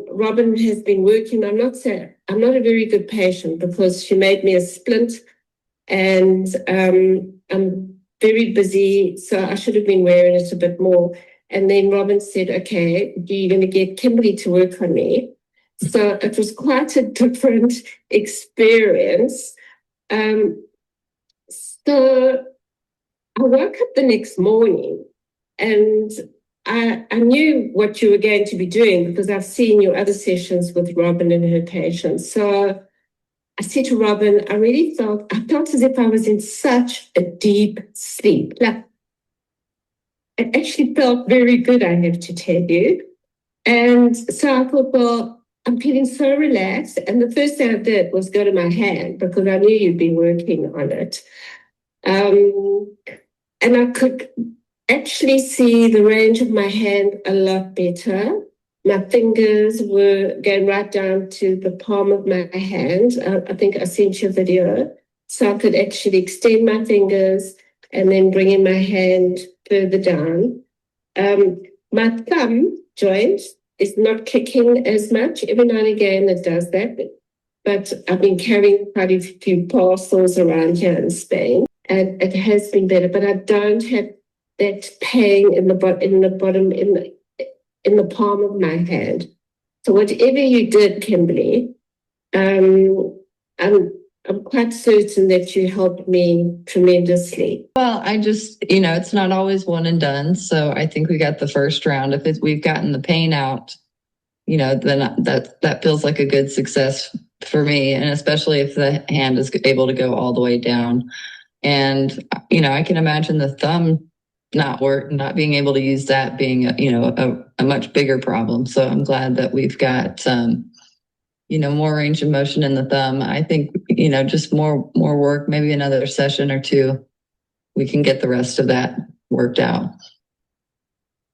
Robin has been working. I'm not a very good patient because she made me a splint, and I'm very busy, so I should have been wearing it a bit more. And then Robin said, okay, you're going to get Kimberly to work on me. So it was quite a different experience. So I woke up the next morning and I knew what you were going to be doing because I've seen your other sessions with Robin and her patients. So I said to Robin, I felt as if I was in such a deep sleep. Like, it actually felt very good, I have to tell you. And so I thought, well, I'm feeling so relaxed. And the first thing I did was go to my hand because I knew you'd been working on it. And I could actually see the range of my hand a lot better. My fingers were going right down to the palm of my hand. I think I sent you a video. So I could actually extend my fingers and then bring in my hand further down. My thumb joint is not kicking as much. Every now and again it does that. But I've been carrying quite a few parcels around here in Spain, and it has been better. But I don't have that pain in the bottom, in the palm of my hand. So whatever you did, Kimberly, I'm quite certain that you helped me tremendously. Well, I just, it's not always one and done. So I think we got the first round. If we've gotten the pain out, then that feels like a good success for me. And especially if the hand is able to go all the way down. And, I can imagine the thumb not being able to use that being, a much bigger problem. So I'm glad that we've got, more range of motion in the thumb. I think, just more work, maybe another session or two, we can get the rest of that worked out.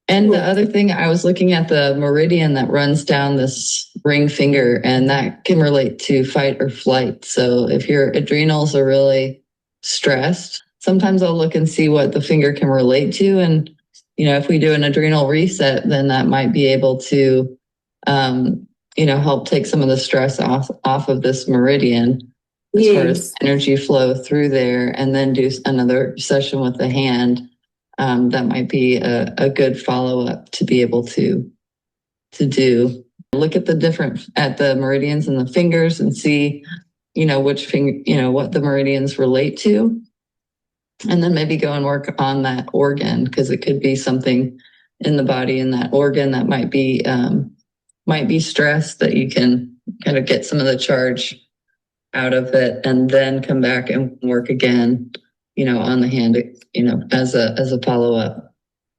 And the other thing, I was looking at the meridian that runs down this ring finger, and that can relate to fight or flight. So if your adrenals are really stressed, sometimes I'll look and see what the finger can relate to. And, if we do an adrenal reset, then that might be able to, help take some of the stress off of this meridian as far as energy flow through there, and then do another session with the hand. That might be a good follow-up to be able to do. Look at the meridians and the fingers and see, which finger, what the meridians relate to. And then maybe go and work on that organ, because it could be something in the body in that organ that might be stressed, that you can kind of get some of the charge out of it and then come back and work again, on the hand, as a follow-up.